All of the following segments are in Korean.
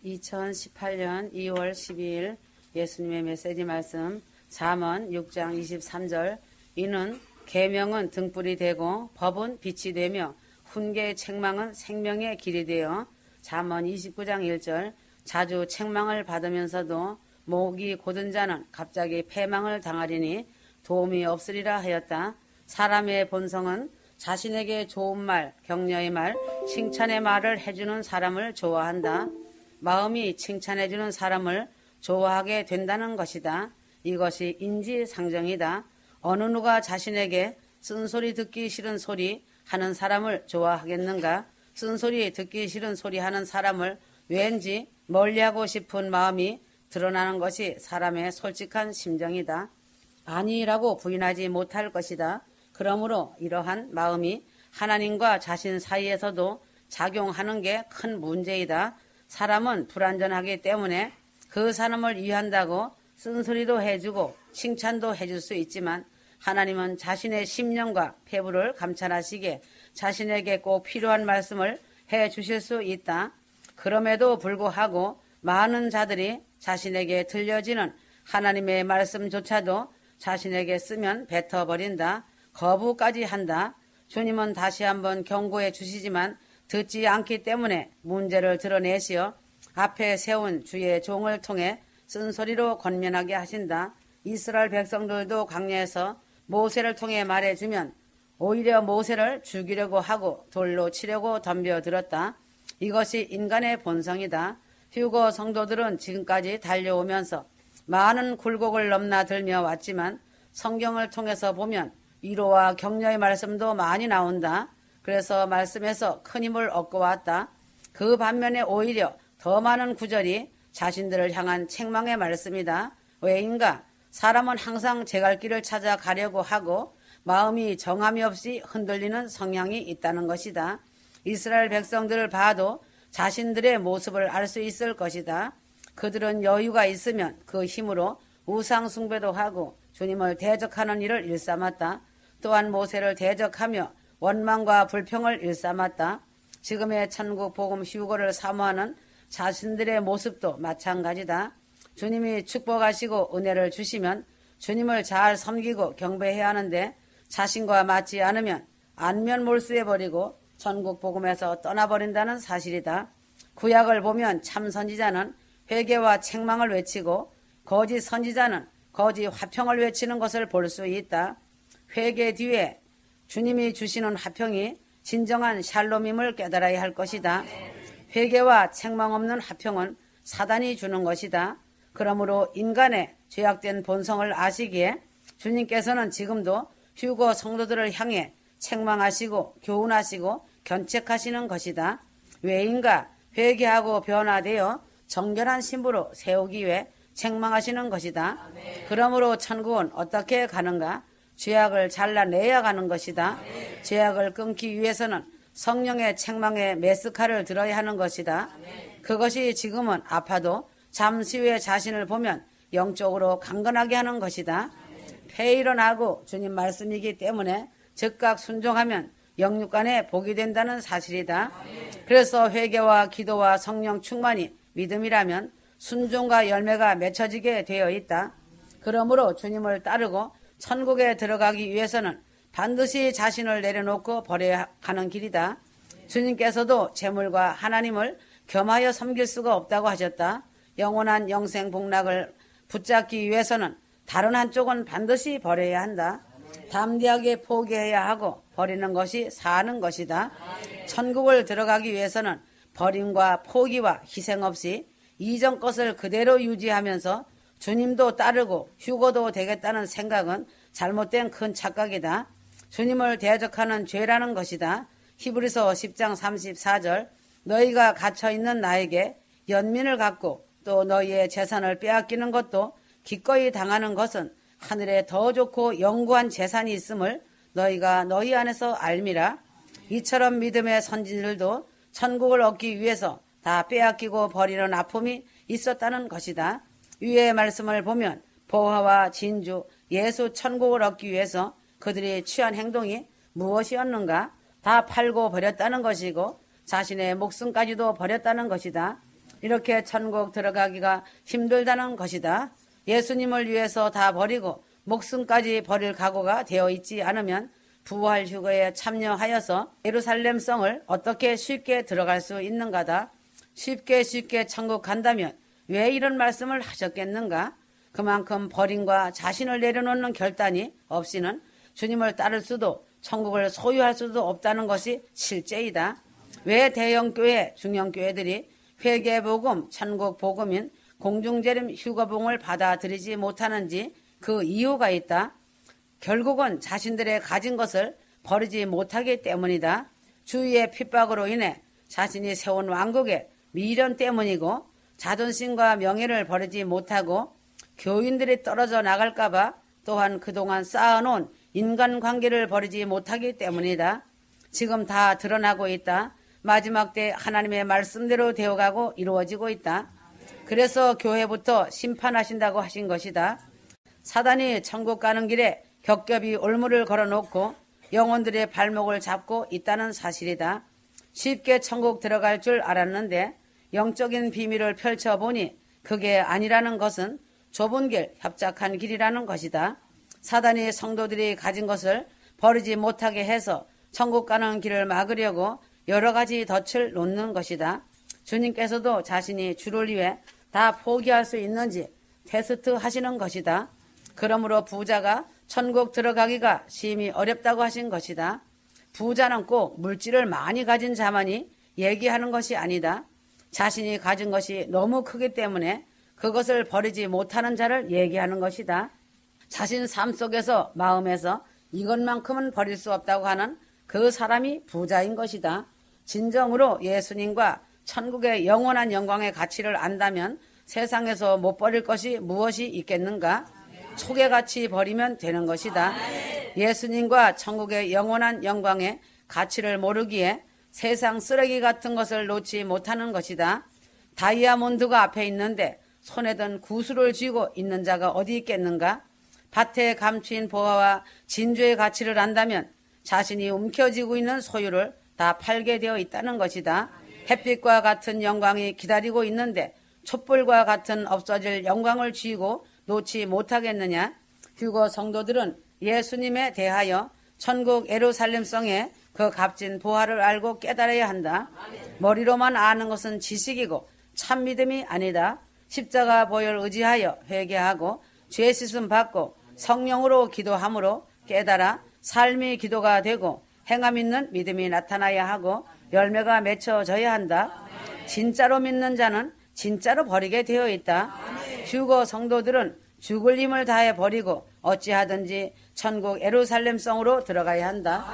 2018년 2월 12일 예수님의 메시지 말씀 잠언 6장 23절 이는 계명은 등불이 되고 법은 빛이 되며 훈계의 책망은 생명의 길이 되어 잠언 29장 1절 자주 책망을 받으면서도 목이 곧은 자는 갑자기 패망을 당하리니 도움이 없으리라 하였다. 사람의 본성은 자신에게 좋은 말, 격려의 말, 칭찬의 말을 해주는 사람을 좋아한다. 마음이 칭찬해주는 사람을 좋아하게 된다는 것이다. 이것이 인지상정이다. 어느 누가 자신에게 쓴소리 듣기 싫은 소리 하는 사람을 좋아하겠는가? 쓴소리 듣기 싫은 소리 하는 사람을 왠지 멀리하고 싶은 마음이 드러나는 것이 사람의 솔직한 심정이다. 아니라고 부인하지 못할 것이다. 그러므로 이러한 마음이 하나님과 자신 사이에서도 작용하는 게 큰 문제이다. 사람은 불완전하기 때문에 그 사람을 위한다고 쓴소리도 해주고 칭찬도 해줄 수 있지만 하나님은 자신의 심령과 폐부를 감찰하시기에 자신에게 꼭 필요한 말씀을 해주실 수 있다. 그럼에도 불구하고 많은 자들이 자신에게 들려지는 하나님의 말씀조차도 자신에게 쓰면 뱉어버린다. 거부까지 한다. 주님은 다시 한번 경고해 주시지만 듣지 않기 때문에 문제를 드러내시어 앞에 세운 주의 종을 통해 쓴소리로 권면하게 하신다. 이스라엘 백성들도 광야에서 모세를 통해 말해주면 오히려 모세를 죽이려고 하고 돌로 치려고 덤벼들었다. 이것이 인간의 본성이다. 휴거 성도들은 지금까지 달려오면서 많은 굴곡을 넘나들며 왔지만 성경을 통해서 보면 위로와 격려의 말씀도 많이 나온다. 그래서 말씀에서 큰 힘을 얻고 왔다. 그 반면에 오히려 더 많은 구절이 자신들을 향한 책망의 말씀이다. 왜인가? 사람은 항상 제 갈 길을 찾아가려고 하고 마음이 정함이 없이 흔들리는 성향이 있다는 것이다. 이스라엘 백성들을 봐도 자신들의 모습을 알 수 있을 것이다. 그들은 여유가 있으면 그 힘으로 우상 숭배도 하고 주님을 대적하는 일을 일삼았다. 또한 모세를 대적하며 원망과 불평을 일삼았다. 지금의 천국 복음 휴거를 사모하는 자신들의 모습도 마찬가지다. 주님이 축복하시고 은혜를 주시면 주님을 잘 섬기고 경배해야 하는데 자신과 맞지 않으면 안면몰수해버리고 천국 복음에서 떠나버린다는 사실이다. 구약을 보면 참 선지자는 회개와 책망을 외치고 거짓 선지자는 거짓 화평을 외치는 것을 볼 수 있다. 회개 뒤에 주님이 주시는 화평이 진정한 샬롬임을 깨달아야 할 것이다. 회개와 책망 없는 화평은 사단이 주는 것이다. 그러므로 인간의 죄악된 본성을 아시기에 주님께서는 지금도 휴거 성도들을 향해 책망하시고 교훈하시고 견책하시는 것이다. 왜인가? 회개하고 변화되어 정결한 신부로 세우기 위해 책망하시는 것이다. 그러므로 천국은 어떻게 가는가? 죄악을 잘라내야 가는 것이다. 죄악을 끊기 위해서는 성령의 책망에 메스카를 들어야 하는 것이다. 그것이 지금은 아파도 잠시 후에 자신을 보면 영적으로 강건하게 하는 것이다. 폐일어나고 주님 말씀이기 때문에 즉각 순종하면 영육간에 복이 된다는 사실이다. 그래서 회개와 기도와 성령 충만이 믿음이라면 순종과 열매가 맺혀지게 되어 있다. 그러므로 주님을 따르고 천국에 들어가기 위해서는 반드시 자신을 내려놓고 버려야 하는 길이다. 주님께서도 재물과 하나님을 겸하여 섬길 수가 없다고 하셨다. 영원한 영생 복락을 붙잡기 위해서는 다른 한쪽은 반드시 버려야 한다. 담대하게 포기해야 하고 버리는 것이 사는 것이다. 천국을 들어가기 위해서는 버림과 포기와 희생 없이 이전 것을 그대로 유지하면서 주님도 따르고 휴거도 되겠다는 생각은 잘못된 큰 착각이다. 주님을 대적하는 죄라는 것이다. 히브리서 10장 34절 너희가 갇혀있는 나에게 연민을 갖고 또 너희의 재산을 빼앗기는 것도 기꺼이 당하는 것은 하늘에 더 좋고 영구한 재산이 있음을 너희가 너희 안에서 알미라. 이처럼 믿음의 선진들도 천국을 얻기 위해서 다 빼앗기고 버리는 아픔이 있었다는 것이다. 위의 말씀을 보면 보화와 진주, 예수 천국을 얻기 위해서 그들이 취한 행동이 무엇이었는가? 다 팔고 버렸다는 것이고 자신의 목숨까지도 버렸다는 것이다. 이렇게 천국 들어가기가 힘들다는 것이다. 예수님을 위해서 다 버리고 목숨까지 버릴 각오가 되어 있지 않으면 부활 휴거에 참여하여서 예루살렘 성을 어떻게 쉽게 들어갈 수 있는가다. 쉽게 천국 간다면 왜 이런 말씀을 하셨겠는가? 그만큼 버림과 자신을 내려놓는 결단이 없이는 주님을 따를 수도 천국을 소유할 수도 없다는 것이 실제이다. 왜 대형교회, 중형교회들이 회개복음, 천국복음인 공중재림 휴거봉을 받아들이지 못하는지 그 이유가 있다. 결국은 자신들의 가진 것을 버리지 못하기 때문이다. 주위의 핍박으로 인해 자신이 세운 왕국의 미련 때문이고 자존심과 명예를 버리지 못하고 교인들이 떨어져 나갈까봐 또한 그동안 쌓아놓은 인간관계를 버리지 못하기 때문이다. 지금 다 드러나고 있다. 마지막 때 하나님의 말씀대로 되어가고 이루어지고 있다. 그래서 교회부터 심판하신다고 하신 것이다. 사단이 천국 가는 길에 겹겹이 올무를 걸어놓고 영혼들의 발목을 잡고 있다는 사실이다. 쉽게 천국 들어갈 줄 알았는데 영적인 비밀을 펼쳐보니 그게 아니라는 것은 좁은 길, 협착한 길이라는 것이다. 사단이 성도들이 가진 것을 버리지 못하게 해서 천국 가는 길을 막으려고 여러 가지 덫을 놓는 것이다. 주님께서도 자신이 주를 위해 다 포기할 수 있는지 테스트 하시는 것이다. 그러므로 부자가 천국 들어가기가 심히 어렵다고 하신 것이다. 부자는 꼭 물질을 많이 가진 자만이 얘기하는 것이 아니다. 자신이 가진 것이 너무 크기 때문에 그것을 버리지 못하는 자를 얘기하는 것이다. 자신 삶 속에서 마음에서 이것만큼은 버릴 수 없다고 하는 그 사람이 부자인 것이다. 진정으로 예수님과 천국의 영원한 영광의 가치를 안다면 세상에서 못 버릴 것이 무엇이 있겠는가? 촉에같이 버리면 되는 것이다. 예수님과 천국의 영원한 영광의 가치를 모르기에 세상 쓰레기 같은 것을 놓지 못하는 것이다. 다이아몬드가 앞에 있는데 손에 든 구슬을 쥐고 있는 자가 어디 있겠는가? 밭에 감추인 보화와 진주의 가치를 안다면 자신이 움켜쥐고 있는 소유를 다 팔게 되어 있다는 것이다. 햇빛과 같은 영광이 기다리고 있는데 촛불과 같은 없어질 영광을 쥐고 놓지 못하겠느냐? 휴거 성도들은 예수님에 대하여 천국 예루살렘성의 그 값진 보화를 알고 깨달아야 한다. 머리로만 아는 것은 지식이고 참 믿음이 아니다. 십자가 보혈 의지하여 회개하고 죄 씻음 받고 성령으로 기도함으로 깨달아 삶이 기도가 되고 행함 있는 믿음이 나타나야 하고 열매가 맺혀져야 한다. 진짜로 믿는 자는 진짜로 버리게 되어 있다. 휴거 성도들은 죽을 힘을 다해 버리고 어찌하든지 천국 예루살렘성으로 들어가야 한다.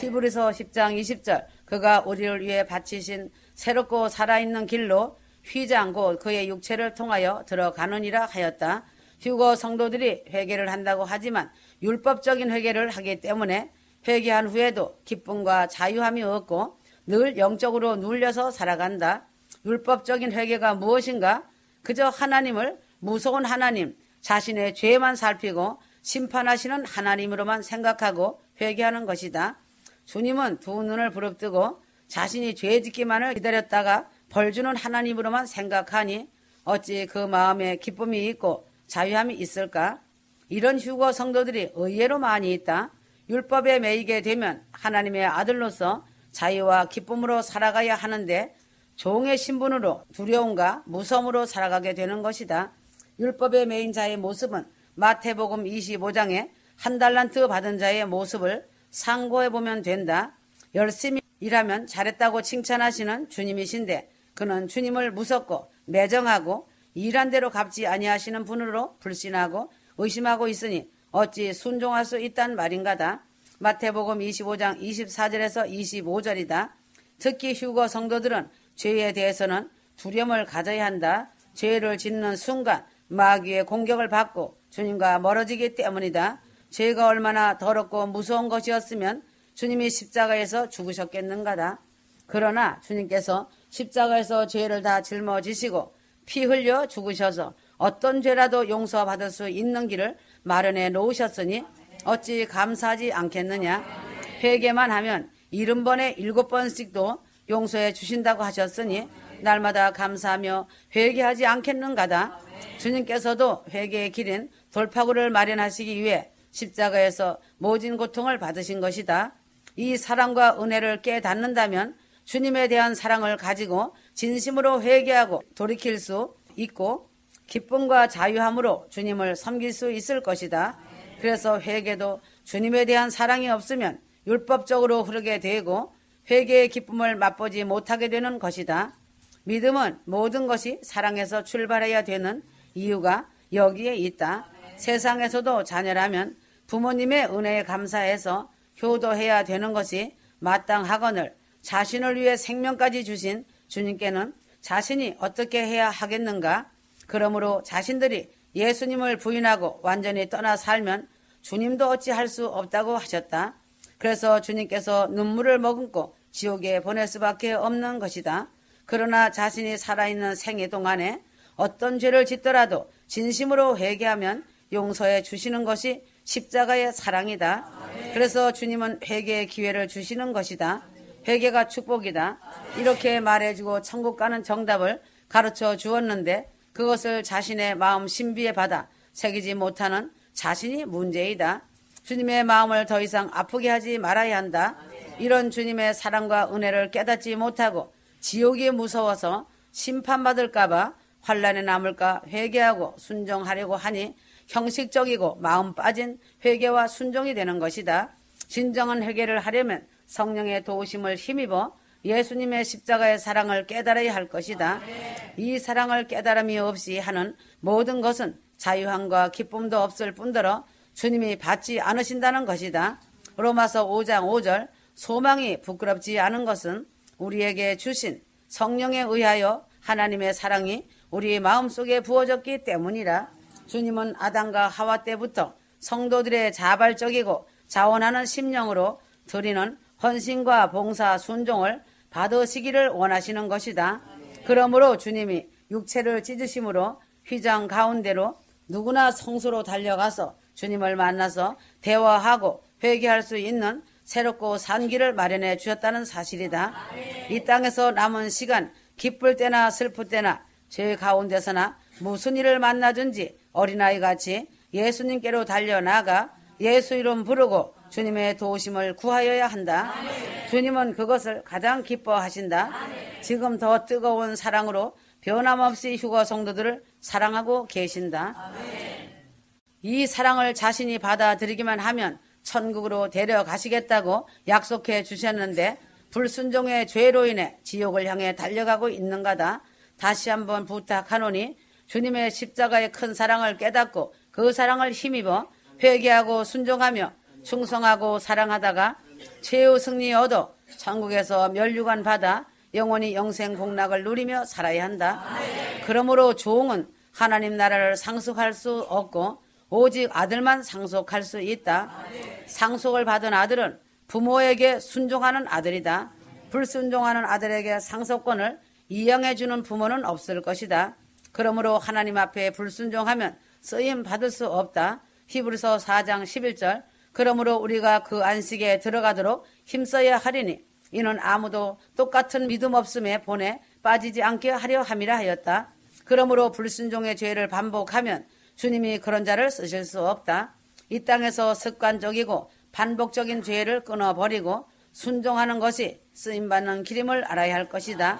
히브리서 10장 20절 그가 우리를 위해 바치신 새롭고 살아있는 길로 휘장 곧 그의 육체를 통하여 들어가느니라 하였다. 휴거 성도들이 회개를 한다고 하지만 율법적인 회개를 하기 때문에 회개한 후에도 기쁨과 자유함이 없고 늘 영적으로 눌려서 살아간다. 율법적인 회개가 무엇인가? 그저 하나님을 무서운 하나님, 자신의 죄만 살피고 심판하시는 하나님으로만 생각하고 회개하는 것이다. 주님은 두 눈을 부릅뜨고 자신이 죄 짓기만을 기다렸다가 벌 주는 하나님으로만 생각하니 어찌 그 마음에 기쁨이 있고 자유함이 있을까? 이런 휴거 성도들이 의외로 많이 있다. 율법에 매이게 되면 하나님의 아들로서 자유와 기쁨으로 살아가야 하는데 종의 신분으로 두려움과 무서움으로 살아가게 되는 것이다. 율법에 매인 자의 모습은 마태복음 25장에 한 달란트 받은 자의 모습을 상고해보면 된다. 열심히 일하면 잘했다고 칭찬하시는 주님이신데 그는 주님을 무섭고 매정하고 일한 대로 갚지 아니하시는 분으로 불신하고 의심하고 있으니 어찌 순종할 수 있단 말인가다. 마태복음 25장 24절에서 25절이다. 특히 휴거 성도들은 죄에 대해서는 두려움을 가져야 한다. 죄를 짓는 순간 마귀의 공격을 받고 주님과 멀어지기 때문이다. 죄가 얼마나 더럽고 무서운 것이었으면 주님이 십자가에서 죽으셨겠는가다. 그러나 주님께서 십자가에서 죄를 다 짊어지시고 피 흘려 죽으셔서 어떤 죄라도 용서받을 수 있는 길을 마련해 놓으셨으니 어찌 감사하지 않겠느냐. 회개만 하면 70번에 7번씩도 용서해 주신다고 하셨으니 날마다 감사하며 회개하지 않겠는가다. 주님께서도 회개의 길인 돌파구를 마련하시기 위해 십자가에서 모진 고통을 받으신 것이다. 이 사랑과 은혜를 깨닫는다면 주님에 대한 사랑을 가지고 진심으로 회개하고 돌이킬 수 있고 기쁨과 자유함으로 주님을 섬길 수 있을 것이다. 그래서 회개도 주님에 대한 사랑이 없으면 율법적으로 흐르게 되고 회개의 기쁨을 맛보지 못하게 되는 것이다. 믿음은 모든 것이 사랑에서 출발해야 되는 이유가 여기에 있다. 세상에서도 자녀라면 부모님의 은혜에 감사해서 효도해야 되는 것이 마땅하거늘 자신을 위해 생명까지 주신 주님께는 자신이 어떻게 해야 하겠는가? 그러므로 자신들이 예수님을 부인하고 완전히 떠나 살면 주님도 어찌할 수 없다고 하셨다. 그래서 주님께서 눈물을 머금고 지옥에 보낼 수밖에 없는 것이다. 그러나 자신이 살아있는 생애 동안에 어떤 죄를 짓더라도 진심으로 회개하면 용서해 주시는 것이 십자가의 사랑이다. 그래서 주님은 회개의 기회를 주시는 것이다. 회개가 축복이다. 이렇게 말해주고 천국 가는 정답을 가르쳐 주었는데 그것을 자신의 마음 신비에 받아 새기지 못하는 자신이 문제이다. 주님의 마음을 더 이상 아프게 하지 말아야 한다. 이런 주님의 사랑과 은혜를 깨닫지 못하고 지옥이 무서워서 심판받을까 봐 환난에 남을까 회개하고 순종하려고 하니 형식적이고 마음 빠진 회개와 순종이 되는 것이다. 진정한 회개를 하려면 성령의 도우심을 힘입어 예수님의 십자가의 사랑을 깨달아야 할 것이다. 이 사랑을 깨달음이 없이 하는 모든 것은 자유함과 기쁨도 없을 뿐더러 주님이 받지 않으신다는 것이다. 로마서 5장 5절 소망이 부끄럽지 않은 것은 우리에게 주신 성령에 의하여 하나님의 사랑이 우리 마음속에 부어졌기 때문이라. 주님은 아담과 하와 때부터 성도들의 자발적이고 자원하는 심령으로 드리는 헌신과 봉사 순종을 받으시기를 원하시는 것이다. 그러므로 주님이 육체를 찢으심으로 휘장 가운데로 누구나 성소로 달려가서 주님을 만나서 대화하고 회개할 수 있는 새롭고 산 길을 마련해 주셨다는 사실이다. 이 땅에서 남은 시간 기쁠 때나 슬플 때나 죄 가운데서나 무슨 일을 만나든지 어린아이같이 예수님께로 달려나가 예수 이름 부르고 주님의 도우심을 구하여야 한다. 주님은 그것을 가장 기뻐하신다. 지금 더 뜨거운 사랑으로 변함없이 휴거 성도들을 사랑하고 계신다. 이 사랑을 자신이 받아들이기만 하면 천국으로 데려가시겠다고 약속해 주셨는데 불순종의 죄로 인해 지옥을 향해 달려가고 있는가다. 다시 한번 부탁하노니 주님의 십자가의 큰 사랑을 깨닫고 그 사랑을 힘입어 회개하고 순종하며 충성하고 사랑하다가 최후 승리 얻어 천국에서 면류관 받아 영원히 영생 복락을 누리며 살아야 한다. 그러므로 종은 하나님 나라를 상속할 수 없고 오직 아들만 상속할 수 있다. 상속을 받은 아들은 부모에게 순종하는 아들이다. 불순종하는 아들에게 상속권을 이양해 주는 부모는 없을 것이다. 그러므로 하나님 앞에 불순종하면 쓰임 받을 수 없다. 히브리서 4장 11절 그러므로 우리가 그 안식에 들어가도록 힘써야 하리니 이는 아무도 똑같은 믿음 없음에 본에 빠지지 않게 하려 함이라 하였다. 그러므로 불순종의 죄를 반복하면 주님이 그런 자를 쓰실 수 없다. 이 땅에서 습관적이고 반복적인 죄를 끊어버리고 순종하는 것이 쓰임받는 길임을 알아야 할 것이다.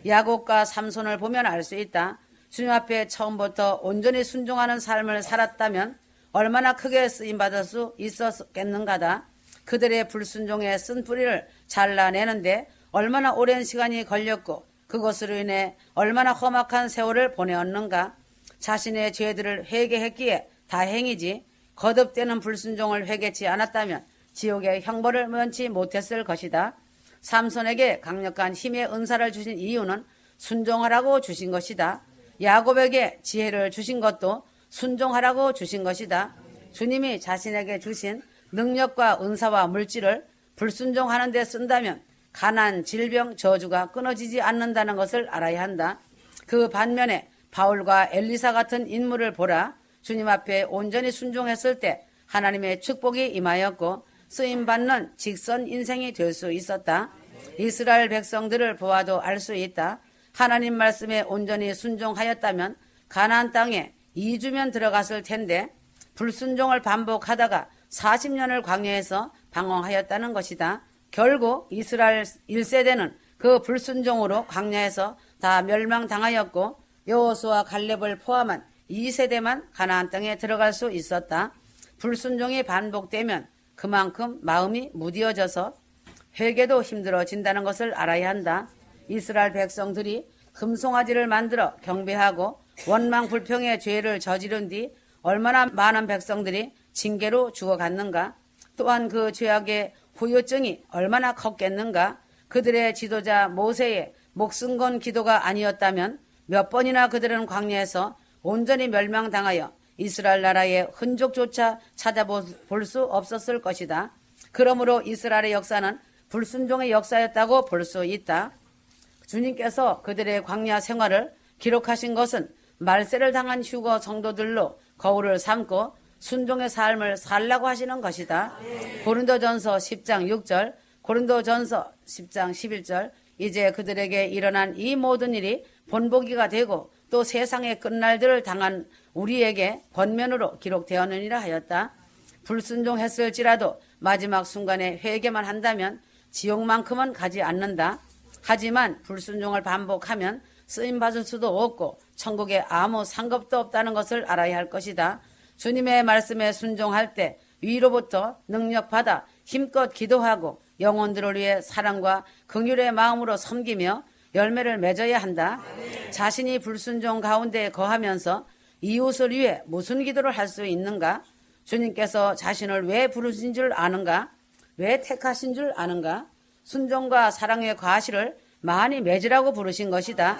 야곱과 삼손을 보면 알 수 있다. 주님 앞에 처음부터 온전히 순종하는 삶을 살았다면 얼마나 크게 쓰임받을 수 있었겠는가다. 그들의 불순종의 쓴뿌리를 잘라내는데 얼마나 오랜 시간이 걸렸고 그것으로 인해 얼마나 험악한 세월을 보내었는가. 자신의 죄들을 회개했기에 다행이지 거듭되는 불순종을 회개치 않았다면 지옥의 형벌을 면치 못했을 것이다. 삼손에게 강력한 힘의 은사를 주신 이유는 순종하라고 주신 것이다. 야곱에게 지혜를 주신 것도 순종하라고 주신 것이다. 주님이 자신에게 주신 능력과 은사와 물질을 불순종하는 데 쓴다면 가난, 질병, 저주가 끊어지지 않는다는 것을 알아야 한다. 그 반면에 바울과 엘리사 같은 인물을 보라. 주님 앞에 온전히 순종했을 때 하나님의 축복이 임하였고 쓰임받는 직선 인생이 될 수 있었다. 이스라엘 백성들을 보아도 알 수 있다. 하나님 말씀에 온전히 순종하였다면 가나안 땅에 2주면 들어갔을 텐데 불순종을 반복하다가 40년을 광야에서 방황하였다는 것이다. 결국 이스라엘 1세대는 그 불순종으로 광야에서 다 멸망당하였고 여호수아 갈렙을 포함한 2세대만 가나안 땅에 들어갈 수 있었다. 불순종이 반복되면 그만큼 마음이 무디어져서 회개도 힘들어진다는 것을 알아야 한다. 이스라엘 백성들이 금송아지를 만들어 경배하고 원망 불평의 죄를 저지른 뒤 얼마나 많은 백성들이 징계로 죽어갔는가. 또한 그 죄악의 후유증이 얼마나 컸겠는가. 그들의 지도자 모세의 목숨 건 기도가 아니었다면 몇 번이나 그들은 광야에서 온전히 멸망당하여 이스라엘 나라의 흔적조차 찾아볼 수 없었을 것이다. 그러므로 이스라엘의 역사는 불순종의 역사였다고 볼 수 있다. 주님께서 그들의 광야 생활을 기록하신 것은 말세를 당한 휴거 성도들로 거울을 삼고 순종의 삶을 살라고 하시는 것이다. 고린도전서 10장 6절, 고린도전서 10장 11절, 이제 그들에게 일어난 이 모든 일이 본보기가 되고 또 세상의 끝날들을 당한 우리에게 권면으로 기록되었느니라 하였다. 불순종했을지라도 마지막 순간에 회개만 한다면 지옥만큼은 가지 않는다. 하지만 불순종을 반복하면 쓰임받을 수도 없고 천국에 아무 상급도 없다는 것을 알아야 할 것이다. 주님의 말씀에 순종할 때 위로부터 능력받아 힘껏 기도하고 영혼들을 위해 사랑과 긍휼의 마음으로 섬기며 열매를 맺어야 한다. 자신이 불순종 가운데 거하면서 이웃을 위해 무슨 기도를 할 수 있는가? 주님께서 자신을 왜 부르신 줄 아는가? 왜 택하신 줄 아는가? 순종과 사랑의 과실을 많이 맺으라고 부르신 것이다.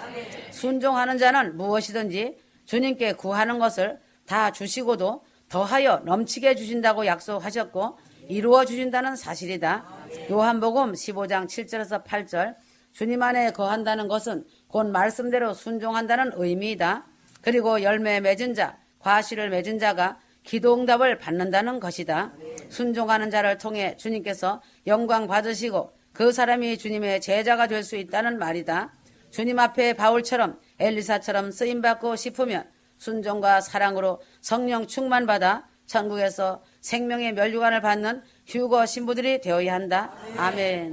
순종하는 자는 무엇이든지 주님께 구하는 것을 다 주시고도 더하여 넘치게 주신다고 약속하셨고 이루어 주신다는 사실이다. 요한복음 15장 7절에서 8절, 주님 안에 거한다는 것은 곧 말씀대로 순종한다는 의미이다. 그리고 열매 맺은 자, 과실을 맺은 자가 기도응답을 받는다는 것이다. 순종하는 자를 통해 주님께서 영광 받으시고 그 사람이 주님의 제자가 될 수 있다는 말이다. 주님 앞에 바울처럼 엘리사처럼 쓰임받고 싶으면 순종과 사랑으로 성령 충만받아 천국에서 생명의 면류관을 받는 휴거 신부들이 되어야 한다. 아멘.